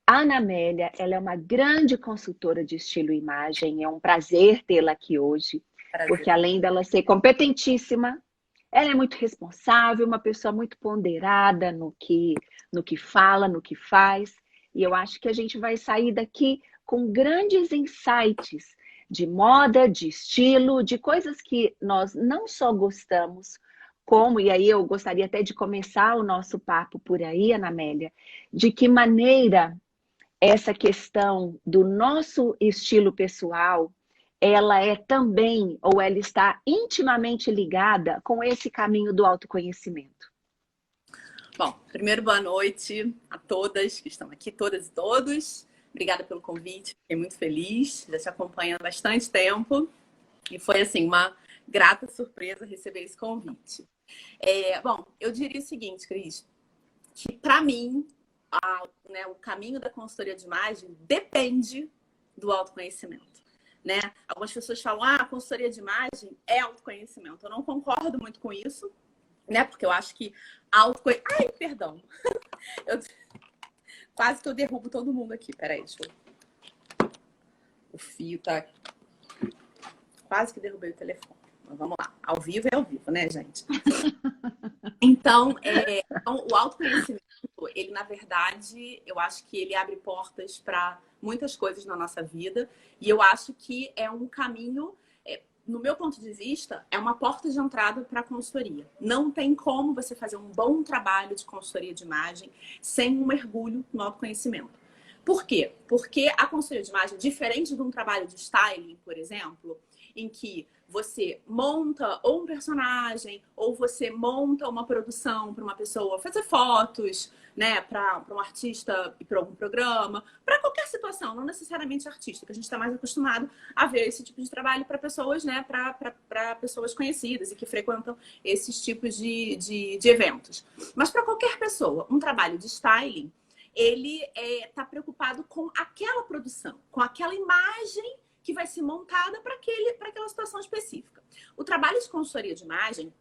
A Ana Amélia, ela é uma grande consultora de estilo e imagem. É um prazer tê-la aqui hoje, Prazer. porque além dela ser competentíssima, ela é muito responsável, uma pessoa muito ponderada no que fala, no que faz. E eu acho que a gente vai sair daqui com grandes insights de moda, de estilo, de coisas que nós não só gostamos, como, e aí eu gostaria até de começar o nosso papo por aí, Ana Amélia, de que maneira essa questão do nosso estilo pessoal, ela é também, ou ela está intimamente ligada com esse caminho do autoconhecimento. Bom, primeiro, boa noite a todas que estão aqui, todas e todos. Obrigada pelo convite, fiquei muito feliz. Já te acompanho há bastante tempo e foi, assim, uma grata surpresa receber esse convite. Bom, eu diria o seguinte, Cris, que para mim, o caminho da consultoria de imagem depende do autoconhecimento. Né? Algumas pessoas falam, a consultoria de imagem é autoconhecimento. Eu não concordo muito com isso, né? Porque eu acho que autoconhecimento... Ai, perdão. Eu... Quase que eu derrubo todo mundo aqui. Peraí, deixa eu... O fio tá... Quase que derrubei o telefone. Mas vamos lá. Ao vivo é ao vivo, né, gente? Então, o autoconhecimento, ele, na verdade, eu acho que ele abre portas para muitas coisas na nossa vida. E eu acho que é um caminho, no meu ponto de vista, é uma porta de entrada para a consultoria. Não tem como você fazer um bom trabalho de consultoria de imagem sem um mergulho no autoconhecimento. Por quê? Porque a consultoria de imagem, diferente de um trabalho de styling, por exemplo, em que você monta ou um personagem, ou você monta uma produção para uma pessoa fazer fotos, né, para um artista e para algum programa, para qualquer situação, não necessariamente artística. A gente está mais acostumado a ver esse tipo de trabalho para pessoas, né, para pessoas conhecidas e que frequentam esses tipos de eventos. Mas para qualquer pessoa, um trabalho de styling, ele está preocupado com aquela produção, com aquela imagem que vai ser montada para aquela situação específica. O trabalho de consultoria de imagem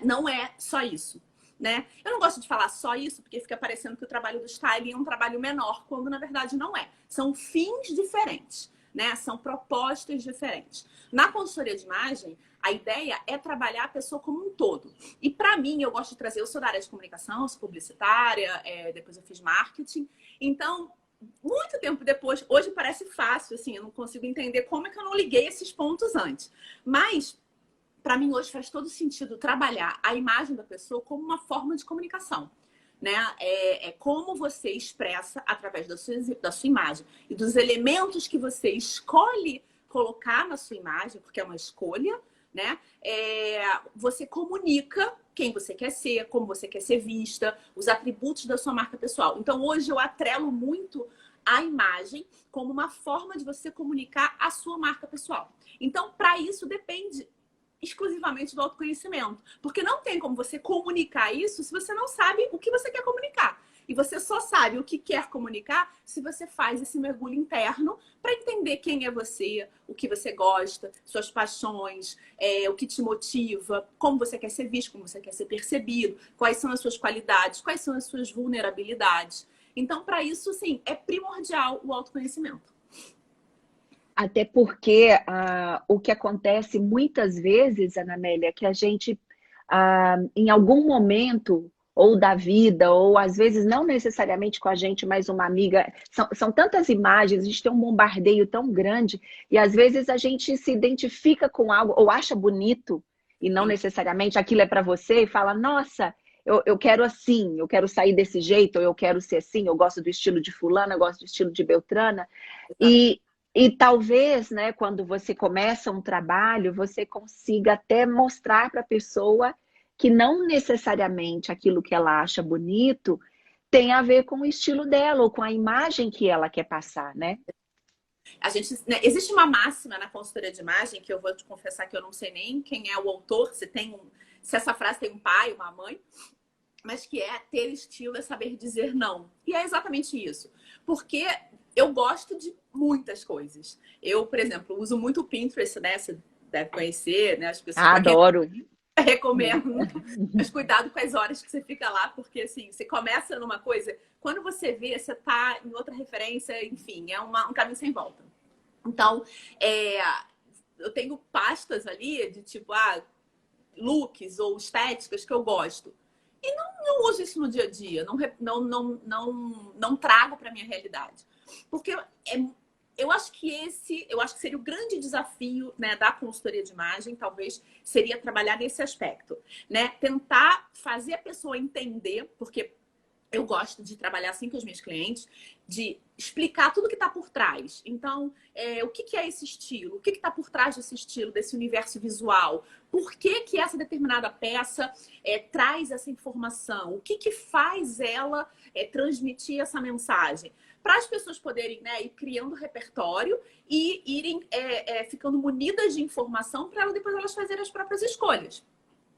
não é só isso, né? Eu não gosto de falar só isso, porque fica parecendo que o trabalho do styling é um trabalho menor, quando na verdade não é. São fins diferentes, né? São propostas diferentes. Na consultoria de imagem, a ideia é trabalhar a pessoa como um todo. E para mim, eu gosto de trazer, eu sou da área de comunicação, sou publicitária, depois eu fiz marketing. Então, muito tempo depois, hoje parece fácil, assim, eu não consigo entender como é que eu não liguei esses pontos antes. Mas, para mim, hoje faz todo sentido trabalhar a imagem da pessoa como uma forma de comunicação. Né? É como você expressa através da sua imagem e dos elementos que você escolhe colocar na sua imagem, porque é uma escolha, né? Você comunica quem você quer ser, como você quer ser vista, os atributos da sua marca pessoal. Então, hoje eu atrelo muito a imagem como uma forma de você comunicar a sua marca pessoal. Então, para isso, depende exclusivamente do autoconhecimento. Porque não tem como você comunicar isso se você não sabe o que você quer comunicar. E você só sabe o que quer comunicar se você faz esse mergulho interno para entender quem é você, o que você gosta, suas paixões, o que te motiva, como você quer ser visto, como você quer ser percebido, quais são as suas qualidades, quais são as suas vulnerabilidades. Então, para isso, sim, é primordial o autoconhecimento. Até porque o que acontece muitas vezes, Ana Amélia, é que a gente, em algum momento, ou da vida, ou às vezes não necessariamente com a gente, mas uma amiga, são tantas imagens, a gente tem um bombardeio tão grande, e às vezes a gente se identifica com algo, ou acha bonito, e não necessariamente aquilo é para você, e fala, nossa, eu quero assim, eu quero sair desse jeito, ou eu quero ser assim, eu gosto do estilo de fulana, eu gosto do estilo de Beltrana, e talvez, né, quando você começa um trabalho, você consiga até mostrar para a pessoa que não necessariamente aquilo que ela acha bonito tem a ver com o estilo dela ou com a imagem que ela quer passar, né? Né, existe uma máxima na consultoria de imagem que eu vou te confessar que eu não sei nem quem é o autor, se essa frase tem um pai, uma mãe, mas que é ter estilo é saber dizer não. E é exatamente isso. Porque eu gosto de muitas coisas. Eu, por exemplo, uso muito o Pinterest, né? Você deve conhecer, né? As pessoas, Adoro. recomendo. Mas cuidado com as horas que você fica lá, porque assim, você começa numa coisa, quando você vê, você tá em outra referência, enfim, é um caminho sem volta. Então, eu tenho pastas ali de tipo, looks ou estéticas que eu gosto. E não uso isso no dia a dia, não trago para minha realidade. Porque eu acho que seria o grande desafio, né, da consultoria de imagem, talvez, seria trabalhar nesse aspecto, né? Tentar fazer a pessoa entender, porque eu gosto de trabalhar assim com os meus clientes, de explicar tudo que está por trás. Então, o que é esse estilo? O que está por trás desse estilo, desse universo visual? Por que essa determinada peça traz essa informação? O que faz ela transmitir essa mensagem? Para as pessoas poderem, né, ir criando repertório e irem ficando munidas de informação para depois elas fazerem as próprias escolhas.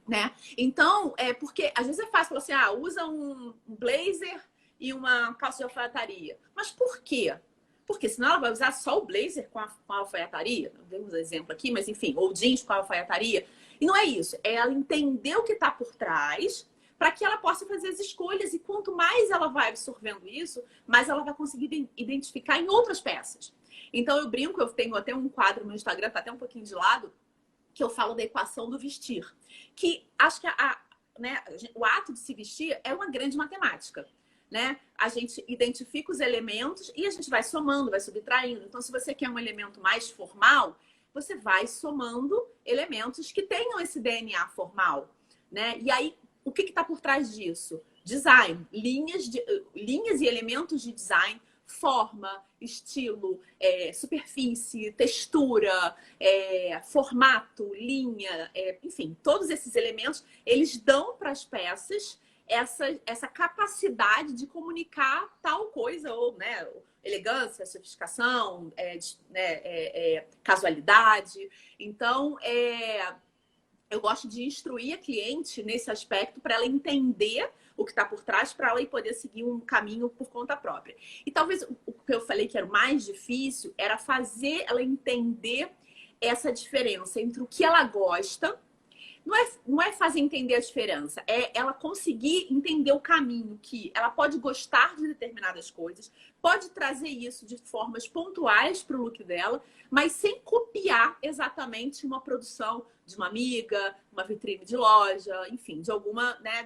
Né? Então, porque às vezes é fácil falar assim, usa um blazer e uma calça de alfaiataria. Mas por quê? Porque senão ela vai usar só o blazer com a alfaiataria. Não temos exemplo aqui, mas enfim, ou jeans com a alfaiataria. E não é isso. É ela entender o que está por trás para que ela possa fazer as escolhas. E quanto mais ela vai absorvendo isso, mais ela vai conseguir identificar em outras peças. Então, eu brinco, eu tenho até um quadro no Instagram, tá até um pouquinho de lado, que eu falo da equação do vestir. Que acho que né, o ato de se vestir é uma grande matemática. Né? A gente identifica os elementos e a gente vai somando, vai subtraindo. Então, se você quer um elemento mais formal, você vai somando elementos que tenham esse DNA formal. Né? E aí, o que está por trás disso? Design, linhas e elementos de design, forma, estilo, superfície, textura, formato, linha, enfim, todos esses elementos, eles dão para as peças essa capacidade de comunicar tal coisa, ou, né, elegância, sofisticação, casualidade. Então, eu gosto de instruir a cliente nesse aspecto para ela entender o que está por trás, para ela poder seguir um caminho por conta própria. E talvez o que eu falei que era o mais difícil era fazer ela entender essa diferença entre o que ela gosta. Não é fazer entender a diferença, é ela conseguir entender o caminho, que ela pode gostar de determinadas coisas, pode trazer isso de formas pontuais para o look dela, mas sem copiar exatamente uma produção de uma amiga, uma vitrine de loja, enfim, de alguma, né,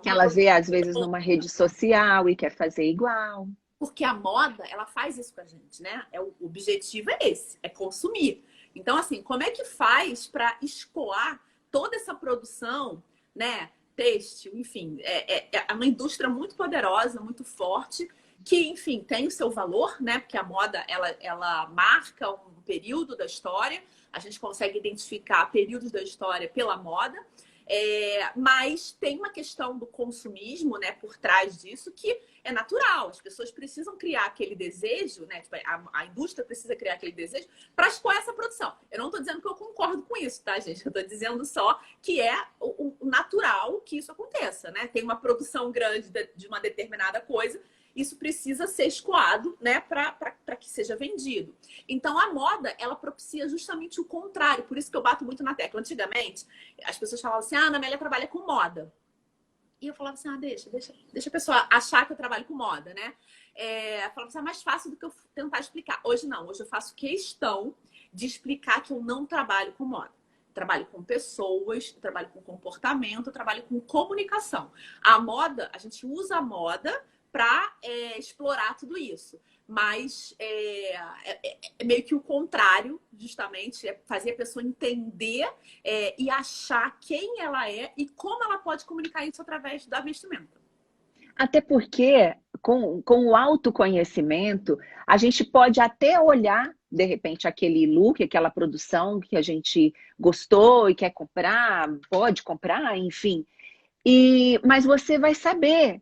que ela vê às vezes numa rede social e quer fazer igual. Porque a moda, ela faz isso com a gente, né? O objetivo é esse, é consumir. Então, assim, como é que faz para escoar toda essa produção, né? Têxtil, enfim, é uma indústria muito poderosa, muito forte, que, enfim, tem o seu valor, né? Porque a moda, ela marca um período da história, a gente consegue identificar períodos da história pela moda, mas tem uma questão do consumismo, né, por trás disso, que é natural. As pessoas precisam criar aquele desejo, né? Tipo, a indústria precisa criar aquele desejo para escoar essa produção. Eu não estou dizendo que eu concordo com isso, tá, gente? Eu estou dizendo só que é o natural que isso aconteça, né? Tem uma produção grande de uma determinada coisa, isso precisa ser escoado, né, para que seja vendido. Então, a moda, ela propicia justamente o contrário. Por isso que eu bato muito na tecla. Antigamente, as pessoas falavam assim, a Ana Amélia trabalha com moda. E eu falava assim, deixa a pessoa achar que eu trabalho com moda, né? Falava assim, é mais fácil do que eu tentar explicar. Hoje não, hoje eu faço questão de explicar que eu não trabalho com moda. Trabalho com pessoas, trabalho com comportamento, trabalho com comunicação. A moda, a gente usa a moda para explorar tudo isso. Mas é meio que o contrário, justamente, é fazer a pessoa entender e achar quem ela é e como ela pode comunicar isso através da vestimenta. Até porque, com o autoconhecimento, a gente pode até olhar, de repente, aquele look, aquela produção que a gente gostou e quer comprar, pode comprar, enfim. Mas você vai saber.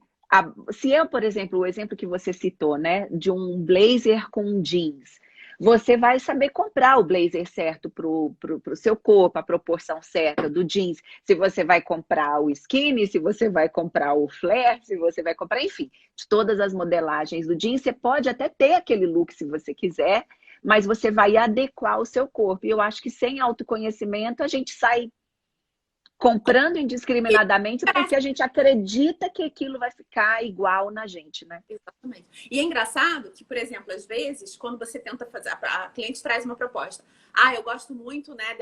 Se eu, por exemplo, o exemplo que você citou, né, de um blazer com jeans, você vai saber comprar o blazer certo para o seu corpo, a proporção certa do jeans, se você vai comprar o skinny, se você vai comprar o flare, se você vai comprar, enfim, de todas as modelagens do jeans, você pode até ter aquele look se você quiser, mas você vai adequar o seu corpo. E eu acho que sem autoconhecimento a gente sai comprando indiscriminadamente porque a gente acredita que aquilo vai ficar igual na gente, né? Exatamente. E é engraçado que, por exemplo, às vezes, quando você tenta fazer, a cliente traz uma proposta. Eu gosto muito, né,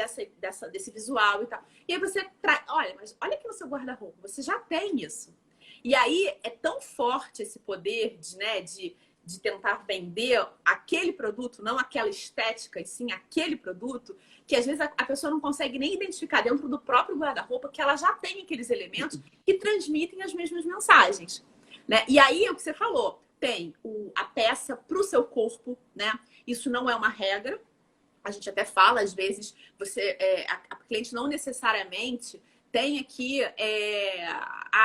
desse visual e tal. E aí você traz, olha, mas olha aqui no seu guarda-roupa, você já tem isso. E aí é tão forte esse poder de tentar vender aquele produto, não aquela estética, e sim aquele produto, que às vezes a pessoa não consegue nem identificar dentro do próprio guarda-roupa que ela já tem aqueles elementos que transmitem as mesmas mensagens, né? E aí, o que você falou, tem a peça para o seu corpo, né? Isso não é uma regra. A gente até fala, às vezes, a cliente não necessariamente tem aqui,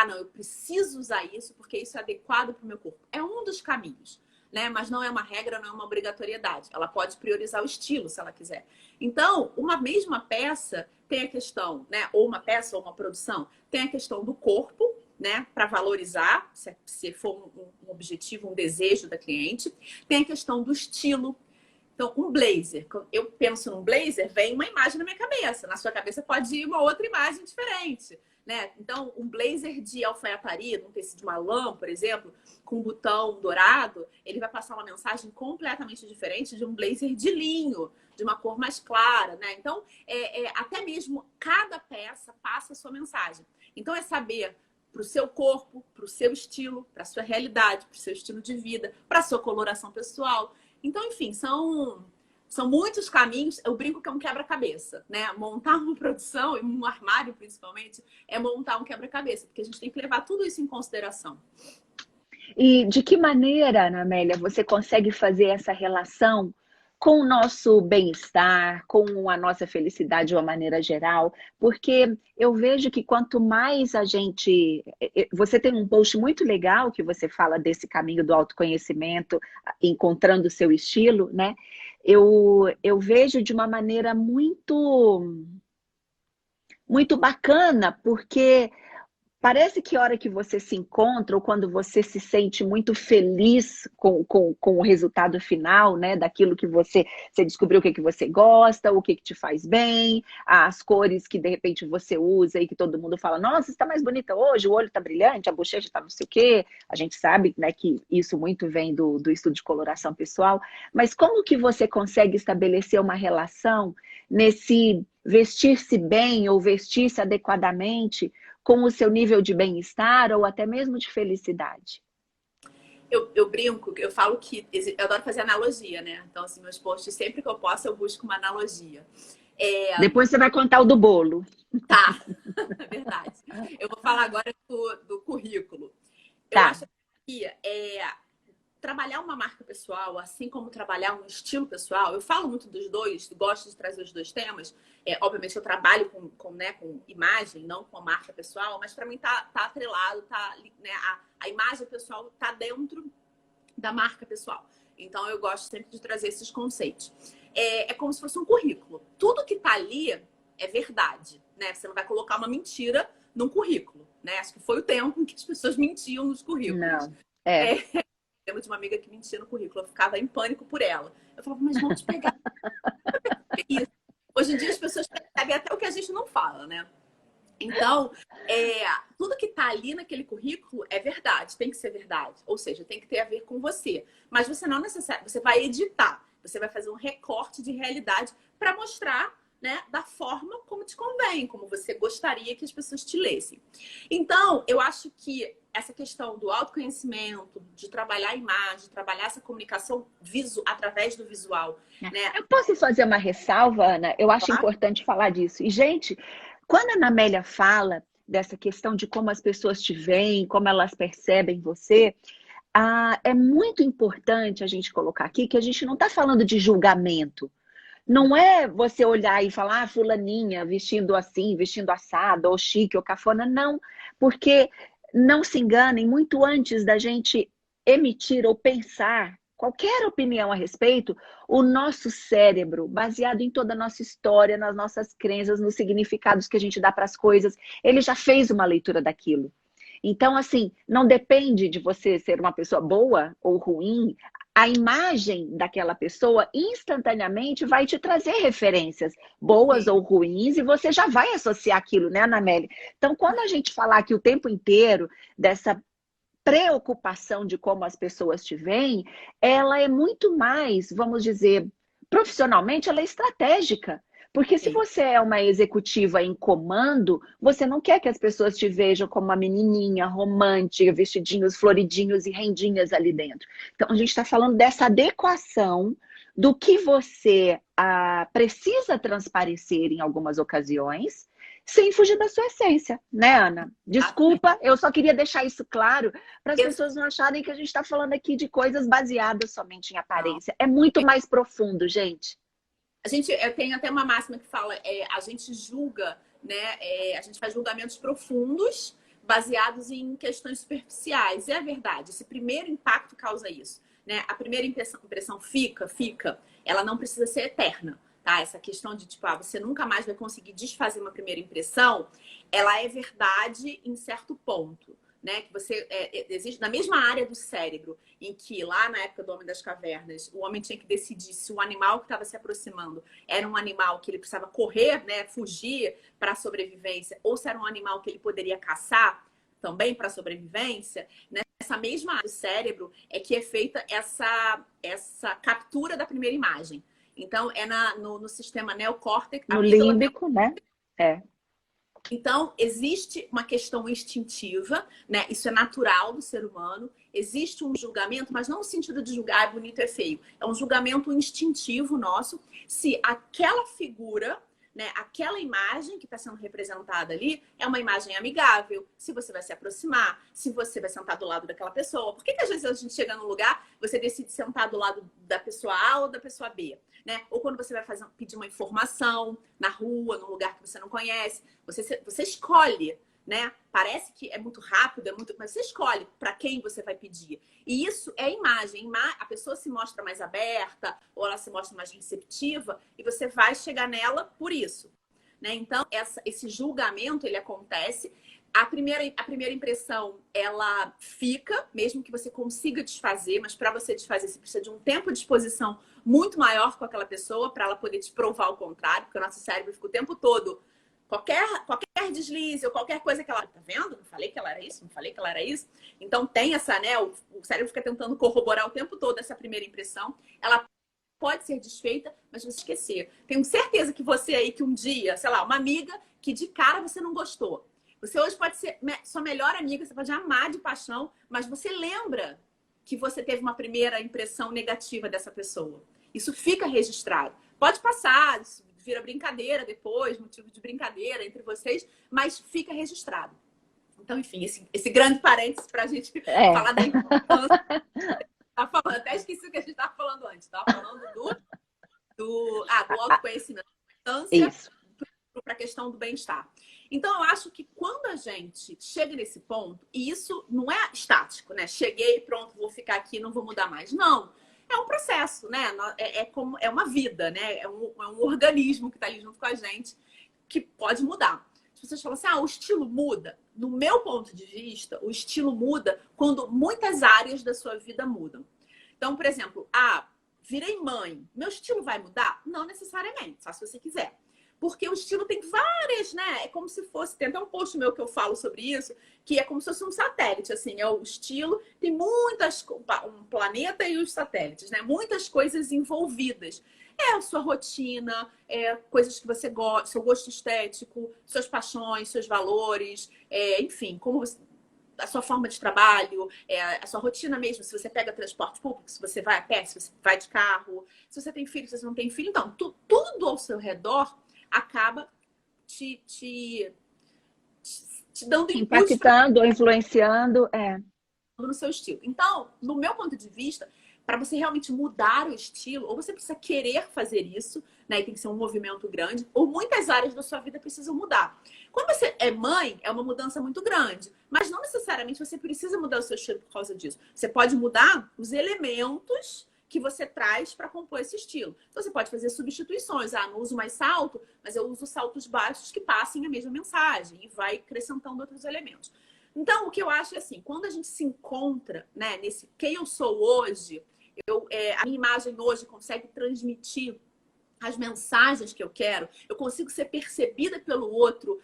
não, eu preciso usar isso porque isso é adequado para o meu corpo. É um dos caminhos, né? Mas não é uma regra, não é uma obrigatoriedade. Ela pode priorizar o estilo, se ela quiser. Então, uma mesma peça tem a questão, né? Ou uma peça ou uma produção, tem a questão do corpo, né? Para valorizar, se for um objetivo, um desejo da cliente. Tem a questão do estilo. Então, um blazer. Eu penso num blazer, vem uma imagem na minha cabeça. Na sua cabeça pode ir uma outra imagem diferente, né? Então, um blazer de alfaiataria, num tecido de uma lã, por exemplo, com um botão dourado, ele vai passar uma mensagem completamente diferente de um blazer de linho, de uma cor mais clara, né? Então, até mesmo cada peça passa a sua mensagem. Então, é saber para o seu corpo, para o seu estilo, para a sua realidade, para o seu estilo de vida, para a sua coloração pessoal. Então, enfim, são muitos caminhos. Eu brinco que é um quebra-cabeça, né? Montar uma produção, e um armário principalmente, é montar um quebra-cabeça, porque a gente tem que levar tudo isso em consideração. E de que maneira, Ana Amélia, você consegue fazer essa relação com o nosso bem-estar, com a nossa felicidade de uma maneira geral? Porque eu vejo que quanto mais a gente... Você tem um post muito legal que você fala desse caminho do autoconhecimento, encontrando o seu estilo, né? Eu vejo de uma maneira muito bacana, porque parece que a hora que você se encontra ou quando você se sente muito feliz com o resultado final, né, daquilo que você descobriu o que você gosta, o que te faz bem, as cores que de repente você usa e que todo mundo fala, nossa, você está mais bonita hoje, o olho está brilhante, a bochecha está não sei o quê. A gente sabe, né, que isso muito vem do estudo de coloração pessoal, mas como que você consegue estabelecer uma relação nesse vestir-se bem ou vestir-se adequadamente com o seu nível de bem-estar ou até mesmo de felicidade? Eu brinco, eu falo que eu adoro fazer analogia, né? Então, assim, meus posts, sempre que eu posso, eu busco uma analogia. Depois você vai contar o do bolo. Tá, é verdade. Eu vou falar agora do currículo. Eu Tá. acho que trabalhar uma marca pessoal, assim como trabalhar um estilo pessoal, eu falo muito dos dois, gosto de trazer os dois temas. Obviamente eu trabalho com imagem, não com a marca pessoal, mas para mim tá atrelado, né, a imagem pessoal tá dentro da marca pessoal. Então eu gosto sempre de trazer esses conceitos. É como se fosse um currículo. Tudo que tá ali é verdade, né? Você não vai colocar uma mentira num currículo, né? Acho que foi o tempo em que as pessoas mentiam nos currículos. Não. Eu lembro de uma amiga que mentia no currículo, eu ficava em pânico por ela. Eu falava, mas vão te pegar. Isso. Hoje em dia as pessoas percebem até o que a gente não fala, né? Então, tudo que tá ali naquele currículo é verdade, tem que ser verdade. Ou seja, tem que ter a ver com você. Mas você não necessariamente, você vai editar, você vai fazer um recorte de realidade para mostrar, né, da forma como te convém, como você gostaria que as pessoas te lessem. Então, eu acho que essa questão do autoconhecimento, de trabalhar a imagem, de trabalhar essa comunicação através do visual, né? Eu posso fazer uma ressalva, Ana? Eu acho importante falar disso. E, gente, quando a Ana Amélia fala dessa questão de como as pessoas te veem, como elas percebem você, é muito importante a gente colocar aqui que a gente não está falando de julgamento. Não é você olhar e falar, fulaninha, vestindo assim, vestindo assado, ou chique, ou cafona. Não, porque não se enganem, muito antes da gente emitir ou pensar qualquer opinião a respeito, o nosso cérebro, baseado em toda a nossa história, nas nossas crenças, nos significados que a gente dá para as coisas, ele já fez uma leitura daquilo. Então, assim, não depende de você ser uma pessoa boa ou ruim, a imagem daquela pessoa instantaneamente vai te trazer referências, boas Sim. ou ruins, e você já vai associar aquilo, né, Anamélia? Então, quando a gente falar aqui o tempo inteiro dessa preocupação de como as pessoas te veem, ela é muito mais, vamos dizer, profissionalmente, ela é estratégica. Porque se Sim. você é uma executiva em comando, você não quer que as pessoas te vejam como uma menininha romântica, vestidinhos floridinhos e rendinhas ali dentro. Então, a gente está falando dessa adequação do que você precisa transparecer em algumas ocasiões, sem fugir da sua essência, né, Ana? Exatamente. Desculpa, eu só queria deixar isso claro para as pessoas não acharem que a gente está falando aqui de coisas baseadas somente em Não. aparência. É muito mais profundo, gente. Eu tenho até uma máxima que fala, a gente julga, né? A gente faz julgamentos profundos baseados em questões superficiais. E é verdade, esse primeiro impacto causa isso, né? A primeira impressão fica. Ela não precisa ser eterna, tá? Essa questão de, tipo, você nunca mais vai conseguir desfazer uma primeira impressão, ela é verdade em certo ponto. Né, que você existe na mesma área do cérebro em que lá na época do Homem das Cavernas o homem tinha que decidir se o animal que estava se aproximando era um animal que ele precisava correr, né, fugir para a sobrevivência, ou se era um animal que ele poderia caçar também para a sobrevivência. Nessa mesma área do cérebro é que é feita essa captura da primeira imagem. Então é no sistema neocórtex, No amígdala. límbico, né? É. Então, existe uma questão instintiva, né? Isso é natural do ser humano. Existe um julgamento, mas não no sentido de julgar é bonito, é feio. É um julgamento instintivo nosso. Se aquela figura, né, aquela imagem que está sendo representada ali é uma imagem amigável, se você vai se aproximar, se você vai sentar do lado daquela pessoa. Por que às vezes a gente chega num lugar, você decide sentar do lado da pessoa A ou da pessoa B? Né? Ou quando você vai pedir uma informação na rua, num lugar que você não conhece, você escolhe, né? Parece que é muito rápido, mas você escolhe para quem você vai pedir. E isso é imagem. A pessoa se mostra mais aberta ou ela se mostra mais receptiva e você vai chegar nela por isso. Né? Então, esse julgamento, ele acontece. A primeira impressão, ela fica, mesmo que você consiga desfazer, mas para você desfazer, você precisa de um tempo de exposição muito maior com aquela pessoa para ela poder te provar o contrário, porque o nosso cérebro fica o tempo todo, qualquer deslize ou qualquer coisa que ela... Tá vendo? Não falei que ela era isso, não falei que ela era isso. Então tem essa, né? O cérebro fica tentando corroborar o tempo todo essa primeira impressão. Ela pode ser desfeita, mas você esquecer. Tenho certeza que você aí, que um dia, sei lá, uma amiga que de cara você não gostou. Você hoje pode ser sua melhor amiga, você pode amar de paixão, mas você lembra que você teve uma primeira impressão negativa dessa pessoa. Isso fica registrado. Pode passar, isso vira brincadeira depois, motivo de brincadeira entre vocês, mas fica registrado. Então, enfim, esse grande parênteses para a gente falar da importância. Até esqueci o que a gente estava falando antes. Estava falando do autoconhecimento, da importância para a questão do bem-estar. Então, eu acho que quando a gente chega nesse ponto, e isso não é estático, né? Cheguei, pronto, vou ficar aqui, não vou mudar mais. Não. É um processo, né? É uma vida, né? É um organismo que está ali junto com a gente que pode mudar. As pessoas falam assim, o estilo muda. No meu ponto de vista, o estilo muda quando muitas áreas da sua vida mudam. Então, por exemplo, virei mãe. Meu estilo vai mudar? Não necessariamente, só se você quiser. Porque o estilo tem várias, né? É como se fosse... Tem até um post meu que eu falo sobre isso, que é como se fosse um satélite, assim. É o estilo... Tem muitas... Um planeta e os satélites, né? Muitas coisas envolvidas. É a sua rotina, coisas que você gosta, seu gosto estético, suas paixões, seus valores, enfim, como você... A sua forma de trabalho, a sua rotina mesmo, se você pega transporte público, se você vai a pé, se você vai de carro, se você tem filho, se você não tem filho. Então, tudo ao seu redor acaba te dando impulso impactando ou influenciando, no seu estilo. Então, no meu ponto de vista, para você realmente mudar o estilo, ou você precisa querer fazer isso, né? E tem que ser um movimento grande, ou muitas áreas da sua vida precisam mudar. Quando você é mãe, é uma mudança muito grande, mas não necessariamente você precisa mudar o seu estilo por causa disso. Você pode mudar os elementos que você traz para compor esse estilo. Então, você pode fazer substituições. Não uso mais salto, mas eu uso saltos baixos que passem a mesma mensagem e vai acrescentando outros elementos. Então, o que eu acho é assim, quando a gente se encontra, né, nesse quem eu sou hoje, A minha imagem hoje consegue transmitir as mensagens que eu quero, eu consigo ser percebida pelo outro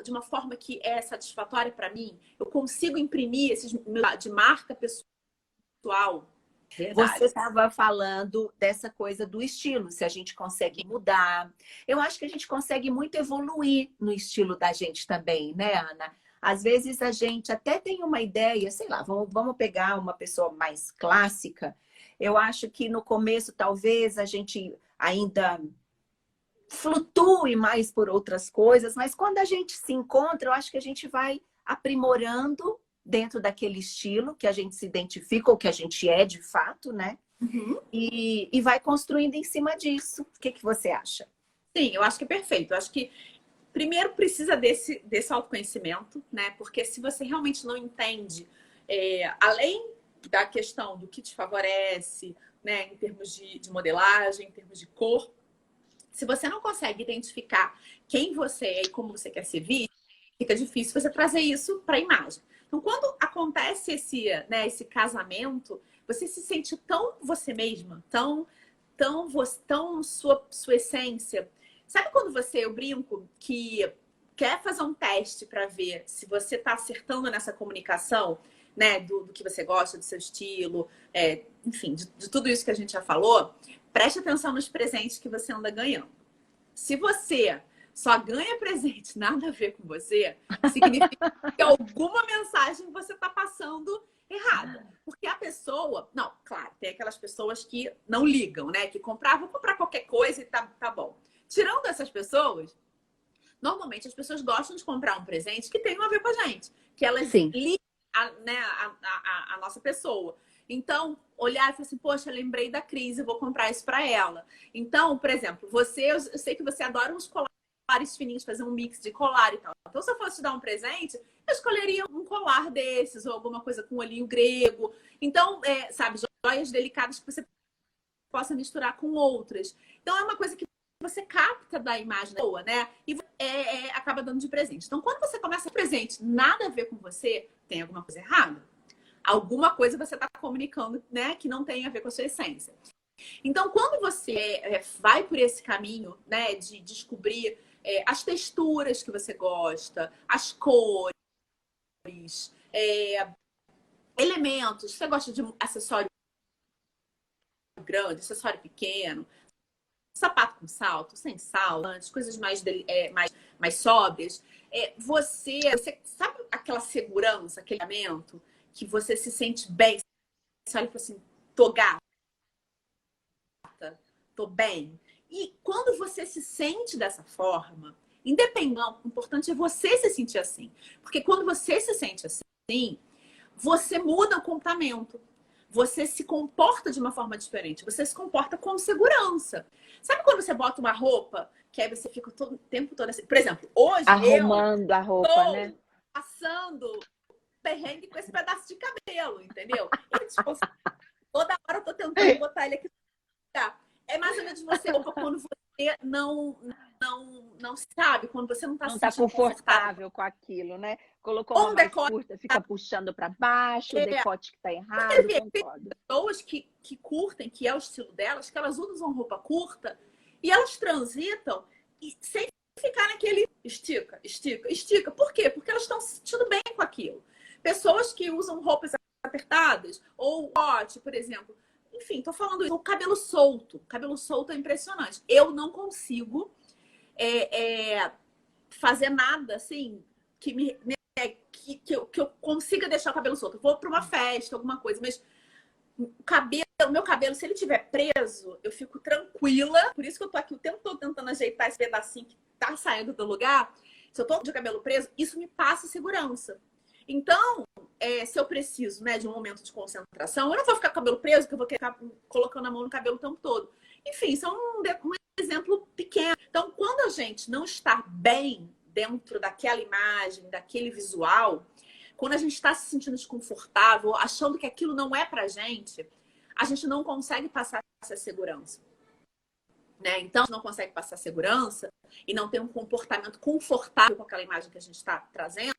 de uma forma que é satisfatória para mim, eu consigo imprimir esses de marca pessoal. Verdade. Você estava falando dessa coisa do estilo, se a gente consegue mudar. Eu acho que a gente consegue muito evoluir no estilo da gente também, né, Ana? Às vezes a gente até tem uma ideia, sei lá, vamos pegar uma pessoa mais clássica. Eu acho que no começo talvez a gente ainda flutue mais por outras coisas, mas quando a gente se encontra, eu acho que a gente vai aprimorando dentro daquele estilo que a gente se identifica ou que a gente é de fato, né? Uhum. E vai construindo em cima disso. O que você acha? Sim, eu acho que é perfeito. Eu acho que primeiro precisa desse autoconhecimento, né? Porque se você realmente não entende, além da questão do que te favorece, né? Em termos de modelagem, em termos de cor, se você não consegue identificar quem você é e como você quer ser visto, fica difícil você trazer isso para a imagem. Então, quando acontece esse casamento, você se sente tão você mesma, tão sua essência. Sabe quando eu brinco que quer fazer um teste para ver se você está acertando nessa comunicação, né, do que você gosta, do seu estilo, enfim, de tudo isso que a gente já falou, preste atenção nos presentes que você anda ganhando. Se você só ganha presente nada a ver com você, significa que alguma mensagem você está passando errada. Porque a pessoa... Não, claro, tem aquelas pessoas que não ligam, né? Que vou comprar qualquer coisa e tá bom. Tirando essas pessoas, normalmente as pessoas gostam de comprar um presente que tenha a ver com a gente. Que elas ligam a nossa pessoa. Então, olhar e falar assim, poxa, lembrei da Cris, eu vou comprar isso para ela. Então, por exemplo, eu sei que você adora uns colares fininhos, fazer um mix de colar e tal. Então, se eu fosse te dar um presente, eu escolheria um colar desses, ou alguma coisa com olhinho grego. Então, sabe, joias delicadas que você possa misturar com outras. Então, é uma coisa que você capta da imagem boa, né? E acaba dando de presente. Então, quando você começa a presente, nada a ver com você, tem alguma coisa errada. Alguma coisa você está comunicando, né, que não tem a ver com a sua essência. Então, quando você vai por esse caminho, né, de descobrir as texturas que você gosta, as cores, elementos, você gosta de acessório grande, acessório pequeno, sapato com salto, sem salto, coisas mais sóbrias, você sabe aquela segurança, aquele elemento que você se sente bem, você olha e fala assim, tô gata, tô bem. E quando você se sente dessa forma, independente, o importante é você se sentir assim. Porque quando você se sente assim, você muda o comportamento. Você se comporta de uma forma diferente. Você se comporta com segurança. Sabe quando você bota uma roupa, que aí você fica o tempo todo assim? Por exemplo, hoje arrumando a roupa, né? Passando perrengue com esse pedaço de cabelo, entendeu? Toda hora eu tô tentando botar ele aqui. É mais ou menos você quando você não sabe, quando você não tá confortável com aquilo, né? Colocou uma mais curta, fica puxando para baixo, o decote que tá errado. Tem pessoas que curtem, que é o estilo delas, que elas usam roupa curta e elas transitam e sem ficar naquele estica. Por quê? Porque elas estão se sentindo bem com aquilo. Pessoas que usam roupas apertadas ou pote, por exemplo. Enfim, tô falando isso. O cabelo solto. Cabelo solto é impressionante. Eu não consigo fazer nada assim que eu consiga deixar o cabelo solto. Eu vou para uma festa, alguma coisa, mas o meu cabelo, se ele estiver preso, eu fico tranquila. Por isso que eu tô aqui o tempo todo tentando ajeitar esse pedacinho que tá saindo do lugar. Se eu tô de cabelo preso, isso me passa segurança. Então, se eu preciso, né, de um momento de concentração, eu não vou ficar com o cabelo preso, que eu vou ficar colocando a mão no cabelo o tempo todo. Enfim, isso é um exemplo pequeno. Então, quando a gente não está bem dentro daquela imagem, daquele visual, quando a gente está se sentindo desconfortável, achando que aquilo não é pra gente, a gente não consegue passar essa segurança. Né? Então, não consegue passar segurança e não tem um comportamento confortável com aquela imagem que a gente está trazendo,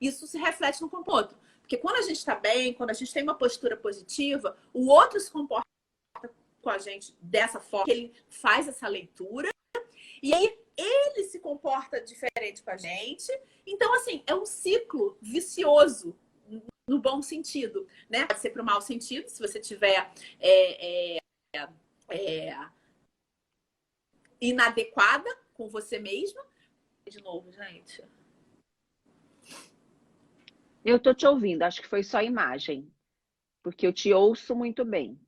isso se reflete no comportamento. Porque quando a gente está bem, quando a gente tem uma postura positiva, o outro se comporta com a gente dessa forma, ele faz essa leitura, e aí ele se comporta diferente com a gente. Então, assim, é um ciclo vicioso, no bom sentido, né? Pode ser para o mau sentido, se você tiver inadequada com você mesma. De novo, gente. Eu tô te ouvindo, acho que foi só imagem, porque eu te ouço muito bem.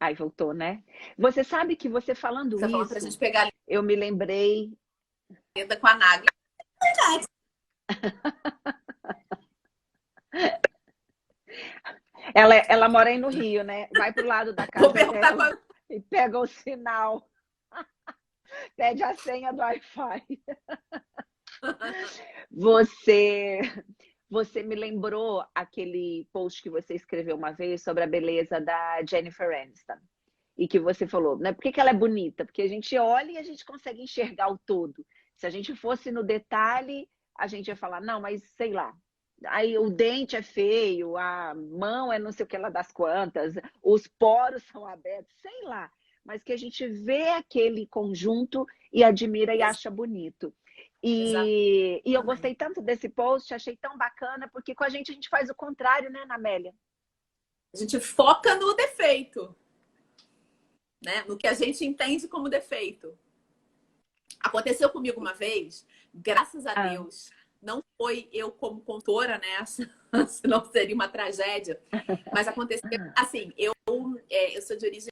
Aí voltou, né? Você sabe que você falando Você falou isso, pra gente pegar eu me lembrei. a lenda com a Nagla. Ela mora aí no Rio, né? Vai pro lado da Vou casa perguntar dela e pega o sinal. Pede a senha do Wi-Fi. Você me lembrou aquele post que você escreveu uma vez sobre a beleza da Jennifer Aniston. E que você falou, né? Por que ela é bonita? Porque a gente olha e a gente consegue enxergar o todo. Se a gente fosse no detalhe, a gente ia falar, não, mas sei lá. Aí o dente é feio, a mão é não sei o que lá das quantas, os poros são abertos, sei lá. Mas que a gente vê aquele conjunto e admira e acha bonito. E eu gostei tanto desse post, achei tão bacana, porque com a gente faz o contrário, né, Namélia? A gente foca no defeito, né? No que a gente entende como defeito. Aconteceu comigo uma vez, graças a Deus, não foi eu como contora nessa, senão seria uma tragédia. Mas aconteceu assim, eu sou de origem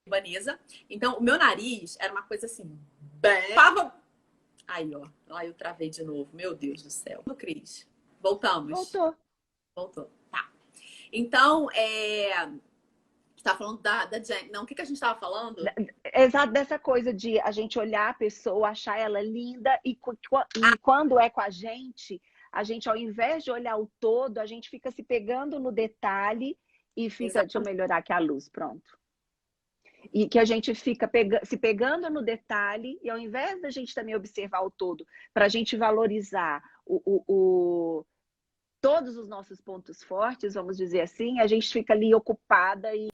libanesa, então o meu nariz era uma coisa assim, bem... Aí, ó, lá eu travei de novo, meu Deus do céu. Cris, voltamos. Voltou. Tá. Então, tá falando da Jen. Não, o que a gente estava falando? Exato, dessa coisa de a gente olhar a pessoa, achar ela linda e quando é com a gente, ao invés de olhar o todo, a gente fica se pegando no detalhe e fica, deixa eu melhorar aqui a luz, pronto. E que a gente fica se pegando no detalhe e ao invés da gente também observar o todo, para a gente valorizar todos os nossos pontos fortes, vamos dizer assim, a gente fica ali ocupada e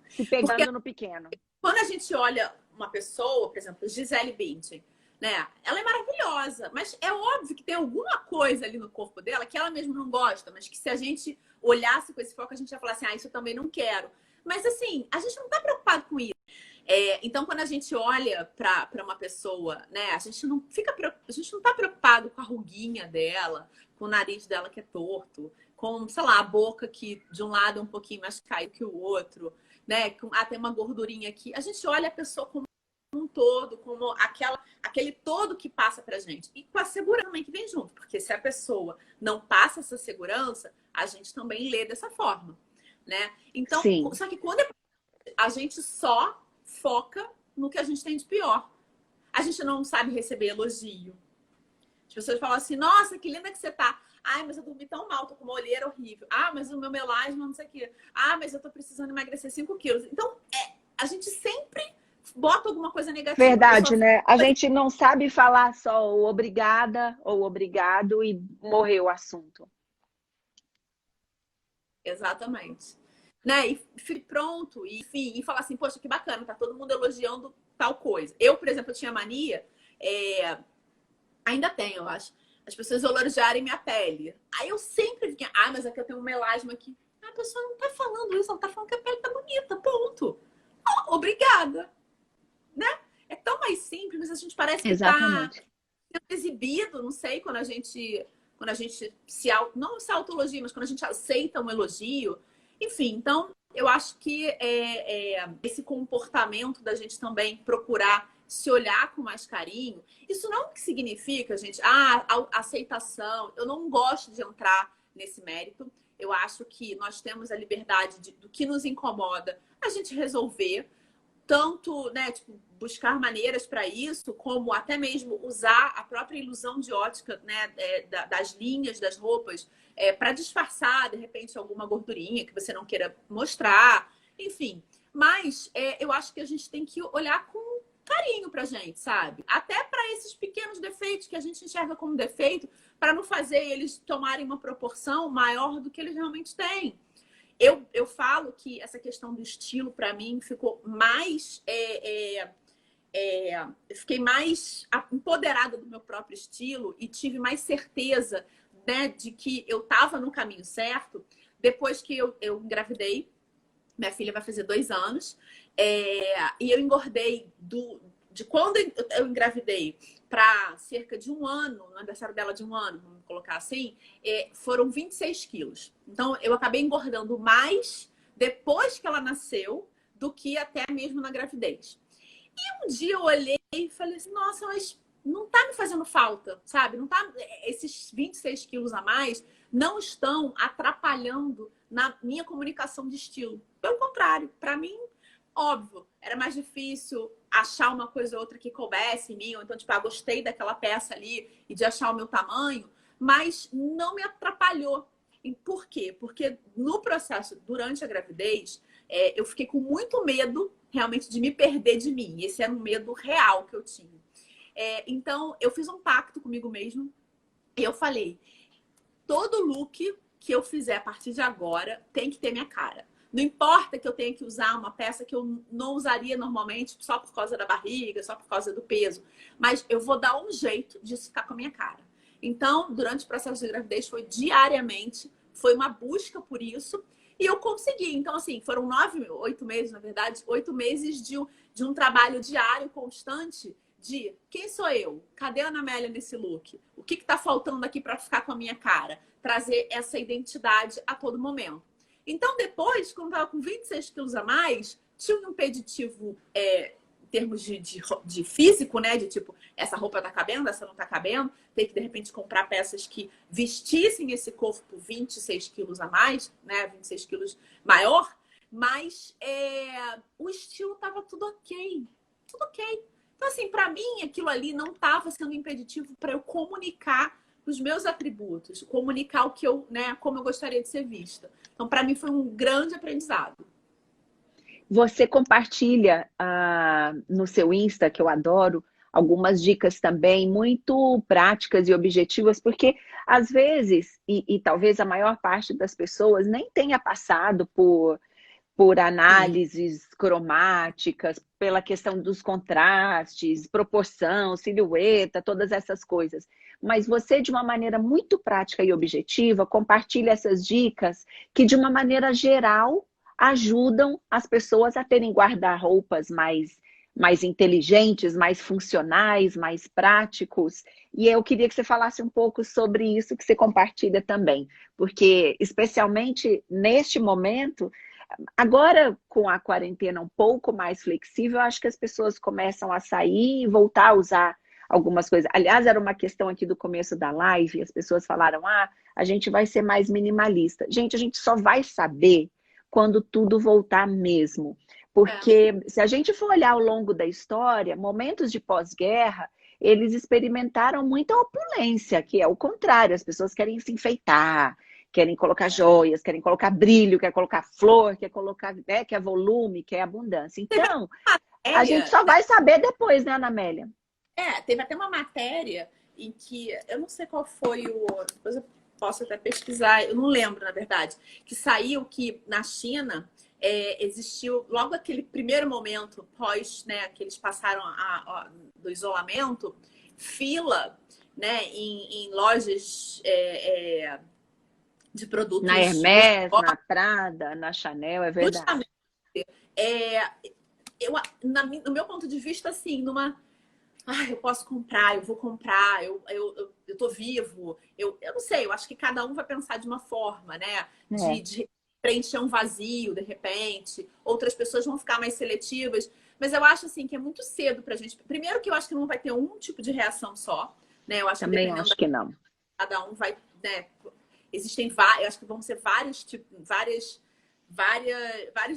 se pegando no pequeno. Quando a gente olha uma pessoa, por exemplo, Gisele Bündchen, né? Ela é maravilhosa, mas é óbvio que tem alguma coisa ali no corpo dela que ela mesma não gosta, mas que se a gente olhasse com esse foco, a gente ia falar assim, isso eu também não quero. Mas assim, a gente não está preocupado com isso. Então, quando a gente olha para uma pessoa, né, a gente não está preocupado com a ruguinha dela, com o nariz dela que é torto, com, sei lá, a boca que de um lado é um pouquinho mais caído que o outro, né? Tem uma gordurinha aqui. A gente olha a pessoa como um todo, como aquele todo que passa pra gente. E com a segurança também que vem junto, porque se a pessoa não passa essa segurança, a gente também lê dessa forma, né? Então, só que quando a gente só foca no que a gente tem de pior. A gente não sabe receber elogio. As pessoas falam assim, nossa, que linda que você tá. Ai, mas eu dormi tão mal, tô com uma olheira horrível. Ah, mas o meu melasma, não sei o quê. Ah, mas eu tô precisando emagrecer 5 quilos. Então, a gente sempre bota alguma coisa negativa. Verdade, né? A gente não sabe falar só o obrigada ou obrigado e morreu o assunto. Exatamente. Né? E pronto, e, enfim, e falar assim, poxa, que bacana, tá todo mundo elogiando tal coisa. Eu, por exemplo, eu tinha mania, ainda tenho, eu acho, as pessoas elogiarem minha pele. Aí eu sempre vinha, mas é que eu tenho um melasma aqui. A pessoa não tá falando isso, ela tá falando que a pele tá bonita, ponto. Oh, obrigada. Né? É tão mais simples, mas a gente parece que tá sendo exibido, não sei, quando a gente não se autoelogia, mas quando a gente aceita um elogio. Enfim, então eu acho que esse comportamento da gente também procurar se olhar com mais carinho, isso não significa, gente, aceitação. Eu não gosto de entrar nesse mérito. Eu acho que nós temos a liberdade do que nos incomoda a gente resolver, tanto, né, tipo, buscar maneiras para isso, como até mesmo usar a própria ilusão de ótica, né, das linhas das roupas, para disfarçar, de repente, alguma gordurinha que você não queira mostrar, enfim. Mas eu acho que a gente tem que olhar com carinho pra gente, sabe? Até para esses pequenos defeitos que a gente enxerga como defeito, para não fazer eles tomarem uma proporção maior do que eles realmente têm. Eu falo que essa questão do estilo, para mim, ficou mais... eu fiquei mais empoderada do meu próprio estilo e tive mais certeza, né, de que eu estava no caminho certo depois que eu engravidei. Minha filha vai fazer 2 anos. E eu engordei de quando eu engravidei para cerca de 1 ano, no aniversário dela de 1 ano, vamos colocar assim, foram 26 quilos. Então, eu acabei engordando mais depois que ela nasceu do que até mesmo na gravidez. E um dia eu olhei e falei assim, nossa, mas não tá me fazendo falta, sabe? Não tá, esses 26 quilos a mais não estão atrapalhando na minha comunicação de estilo. Pelo contrário, para mim, óbvio, era mais difícil achar uma coisa ou outra que coubesse em mim, ou então, tipo, gostei daquela peça ali e de achar o meu tamanho, mas não me atrapalhou. E por quê? Porque no processo, durante a gravidez, eu fiquei com muito medo, realmente, de me perder de mim. Esse era um medo real que eu tinha. Então, eu fiz um pacto comigo mesmo e eu falei, todo look que eu fizer a partir de agora tem que ter minha cara. Não importa que eu tenha que usar uma peça que eu não usaria normalmente só por causa da barriga, só por causa do peso. Mas eu vou dar um jeito disso ficar com a minha cara. Então, durante o processo de gravidez, foi diariamente, foi uma busca por isso. E eu consegui. Então, assim, foram 8 meses, na verdade, 8 meses de um trabalho diário, constante, de quem sou eu? Cadê a Ana Amélia nesse look? O que está faltando aqui para ficar com a minha cara? Trazer essa identidade a todo momento. Então, depois, quando eu estava com 26 quilos a mais, tinha um impeditivo em termos de físico, né? De tipo, essa roupa tá cabendo, essa não tá cabendo. Tem que, de repente, comprar peças que vestissem esse corpo 26 quilos a mais, né? 26 quilos maior. Mas o estilo tava tudo ok. Tudo ok. Então, assim, para mim, aquilo ali não estava sendo impeditivo para eu comunicar os meus atributos, comunicar o que eu, né, como eu gostaria de ser vista. Então, para mim, foi um grande aprendizado. Você compartilha no seu Insta, que eu adoro, algumas dicas também muito práticas e objetivas, porque às vezes, e talvez a maior parte das pessoas nem tenha passado por análises cromáticas, pela questão dos contrastes, proporção, silhueta, todas essas coisas. Mas você, de uma maneira muito prática e objetiva, compartilha essas dicas que, de uma maneira geral, ajudam as pessoas a terem guarda-roupas mais inteligentes, mais funcionais, mais práticos. E eu queria que você falasse um pouco sobre isso que você compartilha também, porque, especialmente neste momento, agora, com a quarentena um pouco mais flexível, eu acho que as pessoas começam a sair e voltar a usar algumas coisas. Aliás, era uma questão aqui do começo da live, as pessoas falaram, a gente vai ser mais minimalista. Gente, a gente só vai saber quando tudo voltar mesmo. Porque se a gente for olhar ao longo da história, momentos de pós-guerra, eles experimentaram muita opulência, que é o contrário, as pessoas querem se enfeitar, querem colocar joias, querem colocar brilho, quer colocar flor, quer colocar, né, quer volume, quer abundância. Então, a gente só vai saber depois, né, Ana Amélia? Teve até uma matéria em que, eu não sei qual foi depois eu posso até pesquisar, eu não lembro, na verdade, que saiu que na China existiu, logo aquele primeiro momento pós, né, que eles passaram do isolamento, fila, né, em lojas de produtos. Na Hermès, na Prada, na Chanel, é verdade. Justamente. No meu ponto de vista, assim, eu posso comprar, eu vou comprar, eu tô vivo. Eu não sei, eu acho que cada um vai pensar de uma forma, né? De preencher um vazio, de repente. Outras pessoas vão ficar mais seletivas. Mas eu acho, assim, que é muito cedo pra gente. Primeiro que eu acho que não vai ter um tipo de reação só, né? Eu acho também acho que não. Cada um vai, né? Existem vários, eu acho que vão ser vários tipos, vários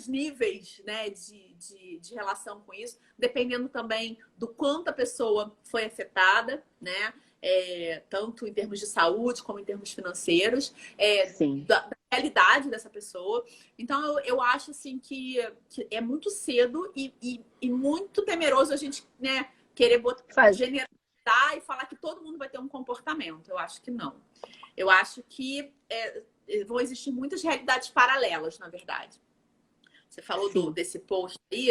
níveis, né, de relação com isso, dependendo também do quanto a pessoa foi afetada, né, tanto em termos de saúde como em termos financeiros, realidade dessa pessoa. Então, eu acho assim que é muito cedo e muito temeroso a gente, né, querer generalizar e falar que todo mundo vai ter um comportamento. Eu acho que não. Eu acho que vão existir muitas realidades paralelas, na verdade. Você falou desse post aí,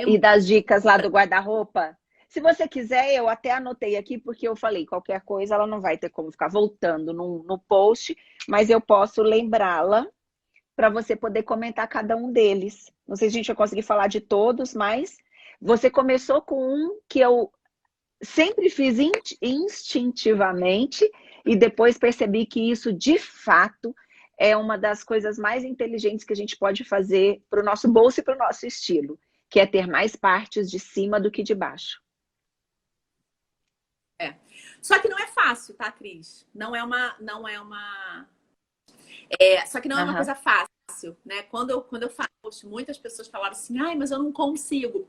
e das dicas lá do guarda-roupa. Se você quiser, eu até anotei aqui, porque eu falei, qualquer coisa ela não vai ter como ficar voltando no post, mas eu posso lembrá-la para você poder comentar cada um deles. Não sei se a gente vai conseguir falar de todos, mas você começou com um que eu sempre fiz instintivamente e depois percebi que isso, de fato, é uma das coisas mais inteligentes que a gente pode fazer para o nosso bolso e para o nosso estilo, que é ter mais partes de cima do que de baixo. Só que não é fácil, tá, Cris? Só que não é uma coisa fácil, né? Quando eu faço, muitas pessoas falaram assim, ai, mas eu não consigo.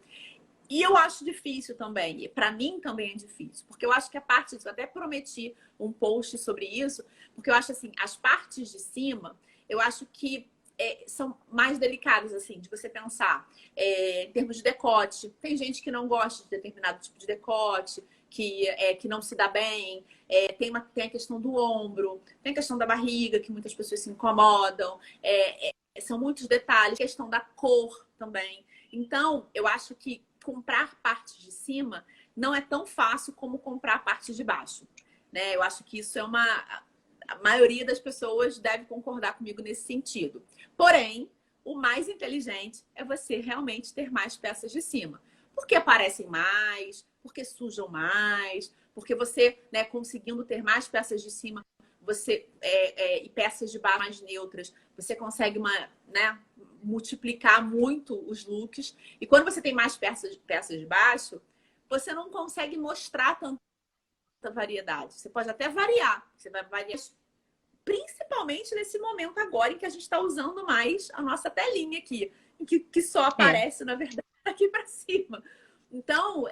E eu acho difícil também. E para mim também é difícil. Porque eu acho que a parte disso, eu até prometi um post sobre isso, porque eu acho assim, as partes de cima, eu acho que são mais delicadas, assim, de você pensar em termos de decote. Tem gente que não gosta de determinado tipo de decote, que não se dá bem. Tem a questão do ombro, tem a questão da barriga, que muitas pessoas se incomodam. São muitos detalhes. A questão da cor também. Então, eu acho que comprar partes de cima não é tão fácil como comprar partes de baixo, né? Eu acho que isso é a maioria das pessoas deve concordar comigo nesse sentido. Porém, o mais inteligente é você realmente ter mais peças de cima. Porque aparecem mais, porque sujam mais, porque você, né, conseguindo ter mais peças de cima, e peças de baixo mais neutras, você consegue multiplicar muito os looks. E quando você tem mais peças de baixo, você não consegue mostrar tanta variedade. Você pode até variar. Você vai variar, principalmente nesse momento agora em que a gente está usando mais a nossa telinha aqui, que só aparece, na verdade, aqui para cima. Então,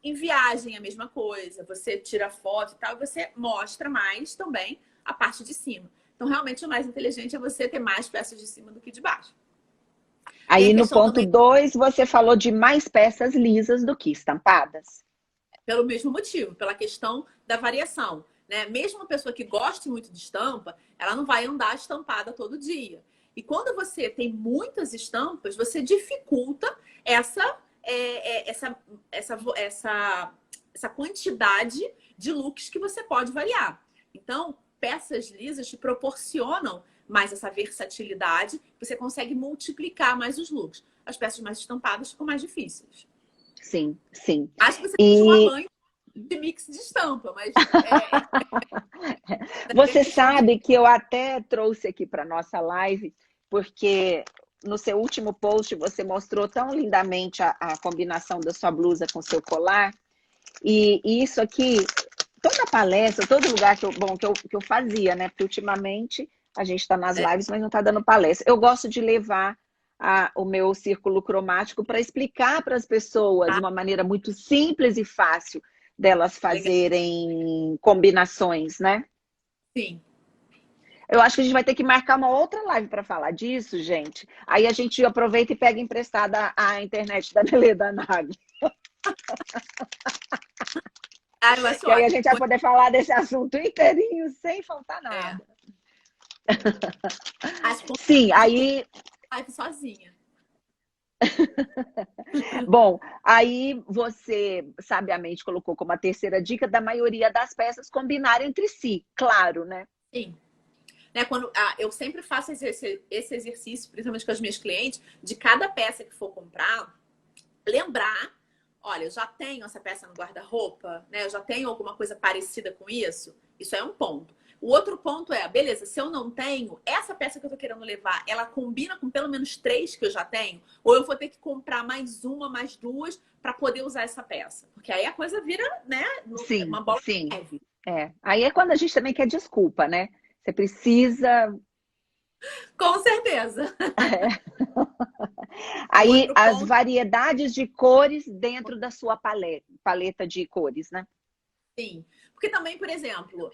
em viagem é a mesma coisa. Você tira foto e tal, e você mostra mais também a parte de cima. Então, realmente, o mais inteligente é você ter mais peças de cima do que de baixo. Aí, no ponto 2, você falou de mais peças lisas do que estampadas. Pelo mesmo motivo, pela questão da variação, né? Mesmo uma pessoa que goste muito de estampa, ela não vai andar estampada todo dia. E quando você tem muitas estampas, você dificulta essa quantidade de looks que você pode variar. Então, peças lisas te proporcionam mais essa versatilidade, você consegue multiplicar mais os looks. As peças mais estampadas ficam mais difíceis. Sim, sim. Acho que você tem uma mãe de mix de estampa, mas... Você sabe que eu até trouxe aqui para nossa live, porque no seu último post você mostrou tão lindamente a combinação da sua blusa com seu colar. E isso aqui, toda palestra, todo lugar que eu fazia, né? Porque ultimamente a gente está nas lives, mas não está dando palestra. Eu gosto de levar o meu círculo cromático para explicar para as pessoas de uma maneira muito simples e fácil delas fazerem combinações, né? Sim. Eu acho que a gente vai ter que marcar uma outra live para falar disso, gente. Aí a gente aproveita e pega emprestada a internet da Neleda Nagli. E aí a gente vai poder falar desse assunto inteirinho, sem faltar nada. Sim, aí... Live sozinha. Bom, aí você sabiamente colocou como a terceira dica da maioria das peças combinarem entre si, claro, né? Sim. Eu sempre faço esse exercício, principalmente com as minhas clientes, de cada peça que for comprar, lembrar, olha, eu já tenho essa peça no guarda-roupa, né? Eu já tenho alguma coisa parecida com isso. Isso é um ponto. O outro ponto é, beleza, se eu não tenho, essa peça que eu tô querendo levar, ela combina com pelo menos 3 que eu já tenho? Ou eu vou ter que comprar mais uma, mais 2 para poder usar essa peça? Porque aí a coisa vira, né? Uma bola de neve. Aí é quando a gente também quer desculpa, né? Você precisa... Com certeza. Aí as variedades de cores dentro da sua paleta de cores, né? Sim. Porque também, por exemplo,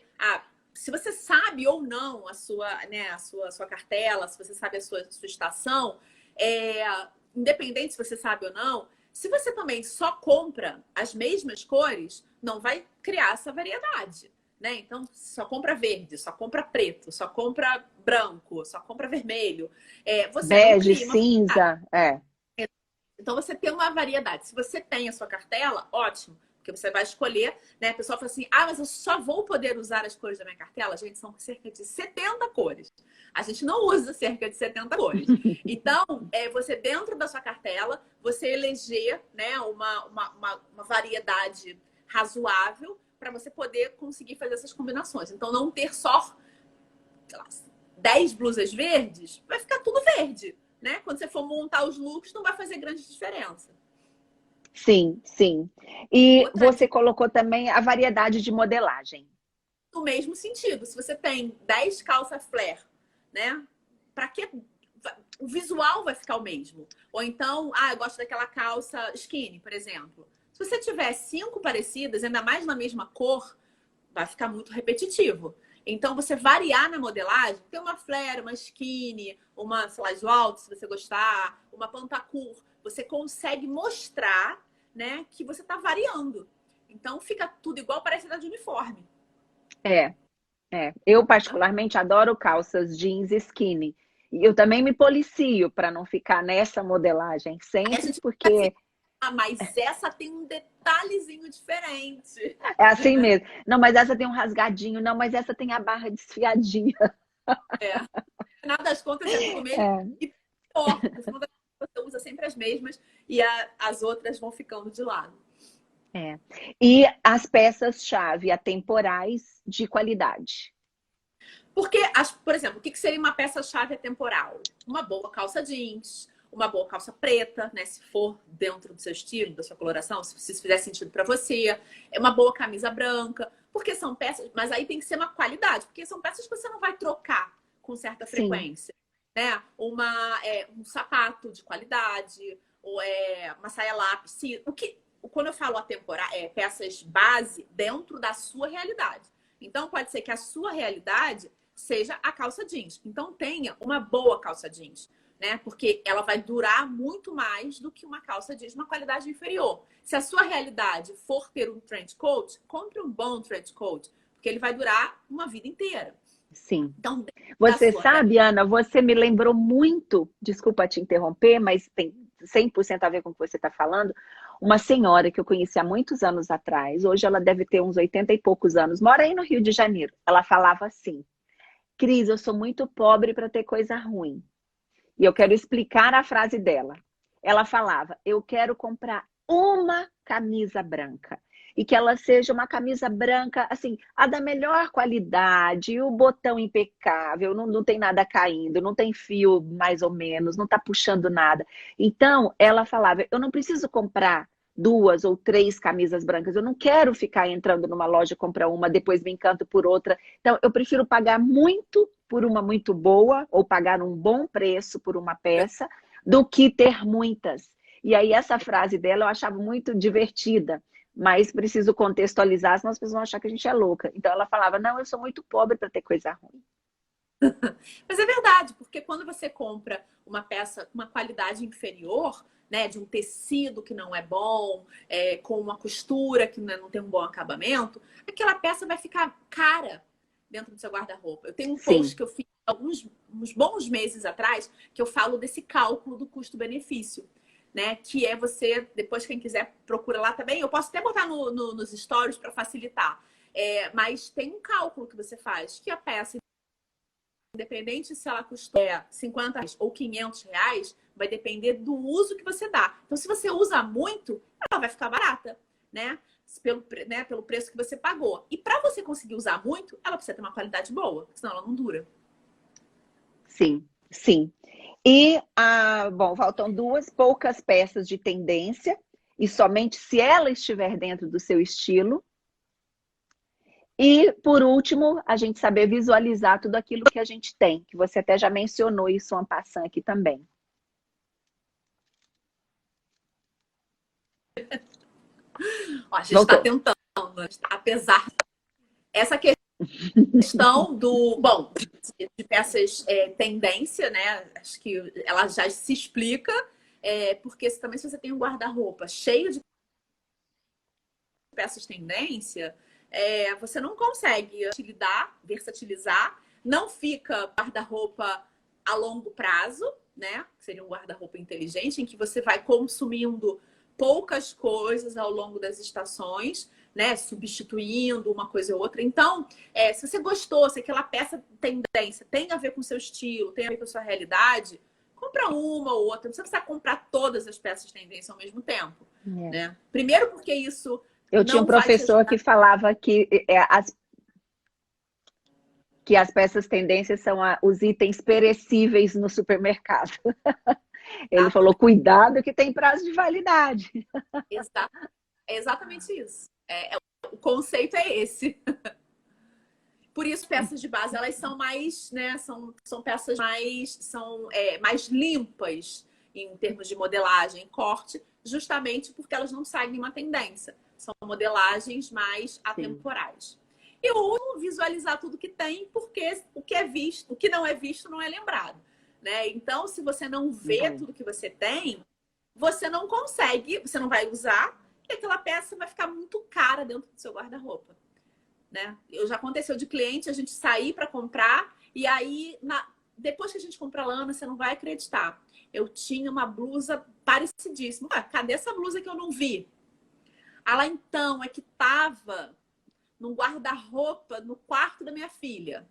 se você sabe ou não a sua, né, a sua cartela, se você sabe a sua estação, independente se você sabe ou não, se você também só compra as mesmas cores, não vai criar essa variedade, né? Então, só compra verde, só compra preto, só compra branco, só compra vermelho. Você não Bege, cria uma variedade. cinza, Então, você tem uma variedade. Se você tem a sua cartela, ótimo. Porque você vai escolher, né? A pessoa fala assim, mas eu só vou poder usar as cores da minha cartela? Gente, são cerca de 70 cores. A gente não usa cerca de 70 cores. Então, você dentro da sua cartela, você eleger, né, uma variedade razoável para você poder conseguir fazer essas combinações. Então, não ter só, sei lá, 10 blusas verdes, vai ficar tudo verde, né? Quando você for montar os looks, não vai fazer grande diferença. sim, sim. E Outra você dica colocou também a variedade de modelagem. no mesmo sentido. Se você tem 10 calças flare, né? Para que o visual vai ficar o mesmo? Ou então, eu gosto daquela calça skinny, por exemplo. Se você tiver 5 parecidas, ainda mais na mesma cor, vai ficar muito repetitivo. Então, você variar na modelagem, tem uma flare, uma skinny, uma, sei lá, alto, se você gostar, uma pantacur, você consegue mostrar, né, que você está variando. Então, fica tudo igual, parece de uniforme. É, Eu particularmente adoro calças jeans skinny. E eu também me policio para não ficar nessa modelagem Aí a sempre, gente fica assim, porque mas essa tem um detalhezinho diferente. é assim mesmo. Não, mas essa tem um rasgadinho. Não, mas essa tem a barra desfiadinha. É. No final das contas é tudo mesmo É, e pior, porque no final das contas você usa sempre as mesmas e as outras vão ficando de lado. é. E as peças-chave atemporais de qualidade. Porque, por exemplo, o que seria uma peça-chave atemporal? Uma boa calça jeans, uma boa calça preta, né? Se for dentro do seu estilo, da sua coloração, se isso fizer sentido para você. É uma boa camisa branca, porque são peças, mas aí tem que ser uma qualidade, porque são peças que você não vai trocar com certa Sim, frequência, né? Um sapato de qualidade, ou uma saia lápis. Quando eu falo atemporal, peças base dentro da sua realidade. Então, pode ser que a sua realidade seja a calça jeans. Então, tenha uma boa calça jeans, né? Porque ela vai durar muito mais do que uma calça jeans, uma qualidade inferior. Se a sua realidade for ter um trench coat, compre um bom trench coat, porque ele vai durar uma vida inteira. sim. Então, dentro da Você sua realidade, sabe, Ana, você me lembrou muito, desculpa te interromper, mas tem 100% a ver com o que você está falando, uma senhora que eu conheci há muitos anos atrás, hoje ela deve ter uns 80 e poucos anos, mora aí no Rio de Janeiro. Ela falava assim, Cris, eu sou muito pobre para ter coisa ruim. E eu quero explicar a frase dela. Ela falava, eu quero comprar uma camisa branca. E que ela seja uma camisa branca, assim, a da melhor qualidade, o botão impecável, não tem nada caindo, não tem fio mais ou menos, não está puxando nada. Então, ela falava, eu não preciso comprar 2 ou 3 camisas brancas, eu não quero ficar entrando numa loja, comprar uma, depois me encanto por outra. Então, eu prefiro pagar muito por uma muito boa, ou pagar um bom preço por uma peça, do que ter muitas. E aí, essa frase dela eu achava muito divertida, mas preciso contextualizar, senão as pessoas vão achar que a gente é louca. Então, ela falava, não, eu sou muito pobre para ter coisa ruim. mas é verdade, porque quando você compra uma peça com uma qualidade inferior, né, de um tecido que não é bom, com uma costura que não tem um bom acabamento, aquela peça vai ficar cara dentro do seu guarda-roupa. Eu tenho um post Sim, que eu fiz uns bons meses atrás, que eu falo desse cálculo do custo-benefício, né? Que é você, depois quem quiser procura lá também, eu posso até botar nos stories para facilitar. Mas tem um cálculo que você faz, que a peça, independente se ela custa 50 reais ou 500 reais, vai depender do uso que você dá. Então, se você usa muito, ela vai ficar barata, né? Pelo preço que você pagou. E para você conseguir usar muito, ela precisa ter uma qualidade boa, senão ela não dura. sim, sim. E, bom, faltam poucas peças de tendência, e somente se ela estiver dentro do seu estilo. E, por último, a gente saber visualizar tudo aquilo que a gente tem, que você até já mencionou isso en passant aqui também. Ó, a gente está Voltou. tentando, apesar essa questão Questão do, bom, de peças tendência, né? Acho que ela já se explica, porque também se você tem um guarda-roupa cheio de peças tendência, você não consegue versatilizar, não fica guarda-roupa a longo prazo, né? Seria um guarda-roupa inteligente, em que você vai consumindo poucas coisas ao longo das estações, né? Substituindo uma coisa ou outra. Então, se você gostou, se aquela peça tendência tem a ver com o seu estilo, tem a ver com a sua realidade, compra uma ou outra. Não precisa comprar todas as peças tendência ao mesmo tempo, né? Primeiro porque isso Eu tinha um não vai te professor ajudar. que falava que as peças tendências são os itens perecíveis no supermercado. Ele falou, cuidado que tem prazo de validade. É exatamente isso. O conceito é esse. Por isso, peças de base, elas são mais, né? São peças mais limpas em termos de modelagem, corte, justamente porque elas não seguem uma tendência. São modelagens mais atemporais. E o último, visualizar tudo que tem, porque o que é visto, o que não é visto não é lembrado, né? Então, se você não vê tudo que você tem, você não consegue, você não vai usar, e aquela peça vai ficar muito cara dentro do seu guarda-roupa, né? Já aconteceu de cliente a gente sair para comprar e aí depois que a gente compra a lana, você não vai acreditar. Eu tinha uma blusa parecidíssima. Cadê essa blusa que eu não vi? Ela então é que tava num guarda-roupa no quarto da minha filha.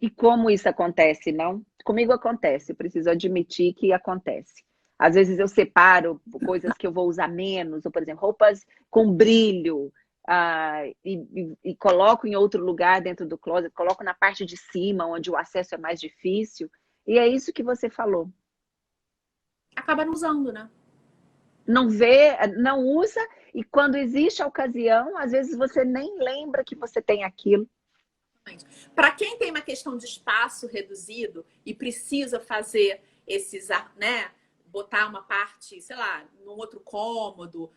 E como isso acontece, não? Comigo acontece, eu preciso admitir que acontece. Às vezes eu separo coisas que eu vou usar menos, ou, por exemplo, roupas com brilho, e coloco em outro lugar dentro do closet, coloco na parte de cima, onde o acesso é mais difícil. E é isso que você falou. Acaba não usando, né? Não vê, não usa, e quando existe a ocasião, às vezes você nem lembra que você tem aquilo. Para quem tem uma questão de espaço reduzido e precisa fazer esses, né? Botar uma parte, sei lá, num outro cômodo,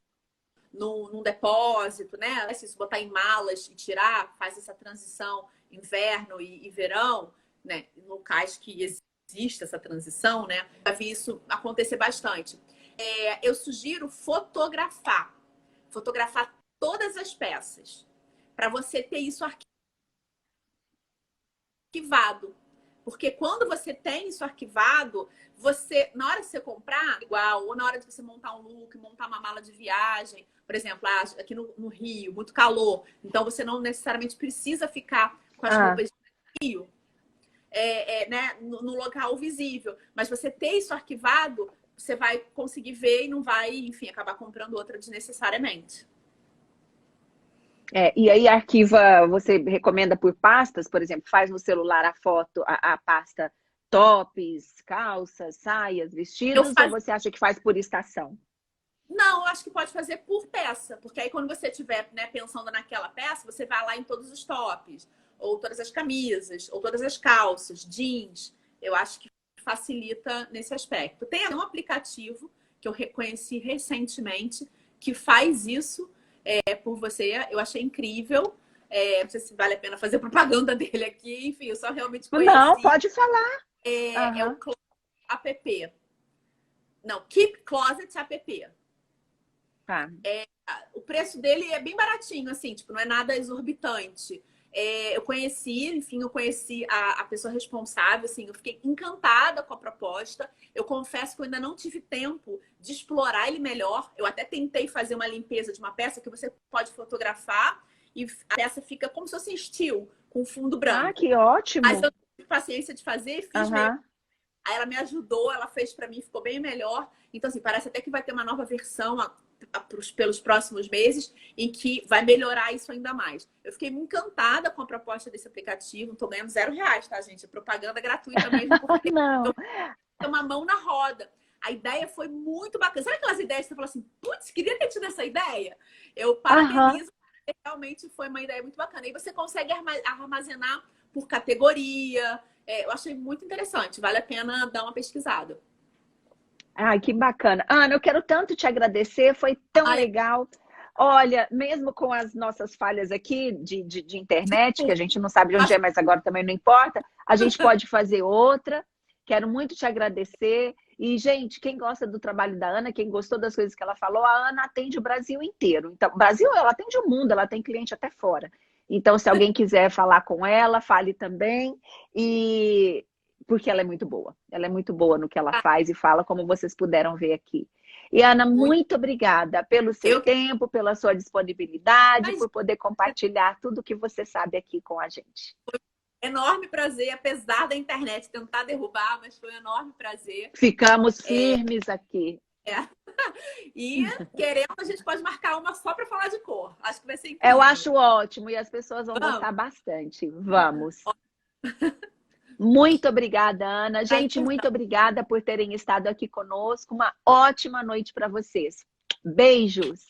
num depósito, né? Se botar em malas e tirar, faz essa transição inverno e verão, né? Em locais que existe essa transição, né? Já vi isso acontecer bastante. Eu sugiro fotografar todas as peças, para você ter isso arquivado. Porque quando você tem isso arquivado, você, na hora de você comprar, igual, ou na hora de você montar um look, montar uma mala de viagem, por exemplo, aqui no Rio, muito calor, então você não necessariamente precisa ficar com as roupas de frio, né, no local visível. Mas você ter isso arquivado, você vai conseguir ver e não vai, enfim, acabar comprando outra desnecessariamente. E aí arquiva, você recomenda por pastas, por exemplo, faz no celular a foto, a pasta tops, calças, saias, vestidos, ou você acha que faz por estação? Não, eu acho que pode fazer por peça, porque aí quando você estiver, né, pensando naquela peça, você vai lá em todos os tops, ou todas as camisas, ou todas as calças, jeans. Eu acho que facilita nesse aspecto. Tem um aplicativo que eu reconheci recentemente que faz isso por você. Eu achei incrível. Não sei se vale a pena fazer propaganda dele aqui. Enfim, eu só realmente conheci. Não, pode falar. É o Closet App. Não, Keep Closet App. Tá. O preço dele é bem baratinho, assim, tipo, não é nada exorbitante. Eu conheci a pessoa responsável, assim, eu fiquei encantada com a proposta. Eu confesso que eu ainda não tive tempo de explorar ele melhor. Eu até tentei fazer uma limpeza de uma peça que você pode fotografar e a peça fica como se fosse steel, com fundo branco. Ah, que ótimo! Mas eu não tive paciência de fazer e fiz mesmo. Aí ela me ajudou, ela fez para mim, ficou bem melhor. Então, assim, parece até que vai ter uma nova versão pelos próximos meses, em que vai melhorar isso ainda mais. Eu fiquei encantada com a proposta desse aplicativo. Não tô ganhando R$0, tá, gente? É propaganda gratuita mesmo, porque eu tenho uma mão na roda. A ideia foi muito bacana. Sabe aquelas ideias que você fala assim, putz, queria ter tido essa ideia? Eu parabenizo, porque realmente foi uma ideia muito bacana. E você consegue armazenar por categoria. Eu achei muito interessante. Vale a pena dar uma pesquisada. Ai, que bacana. Ana, eu quero tanto te agradecer, foi tão legal. Olha, mesmo com as nossas falhas aqui de internet, que a gente não sabe de onde é, mas agora também não importa, a gente pode fazer outra. Quero muito te agradecer. E, gente, quem gosta do trabalho da Ana, quem gostou das coisas que ela falou, a Ana atende o Brasil inteiro. Então, Brasil, ela atende o mundo, ela tem cliente até fora. Então, se alguém quiser falar com ela, fale também. E porque ela é muito boa. Ela é muito boa no que ela faz e fala, como vocês puderam ver aqui. E, Ana, muito obrigada pelo seu tempo, pela sua disponibilidade, por poder compartilhar tudo que você sabe aqui com a gente. Enorme prazer, apesar da internet tentar derrubar, mas foi um enorme prazer. Ficamos firmes aqui. E querendo, a gente pode marcar uma só para falar de cor. Acho que vai ser incrível. Eu acho ótimo e as pessoas vão gostar bastante. Vamos. Muito obrigada, Ana. Gente, muito obrigada por terem estado aqui conosco. Uma ótima noite para vocês. Beijos.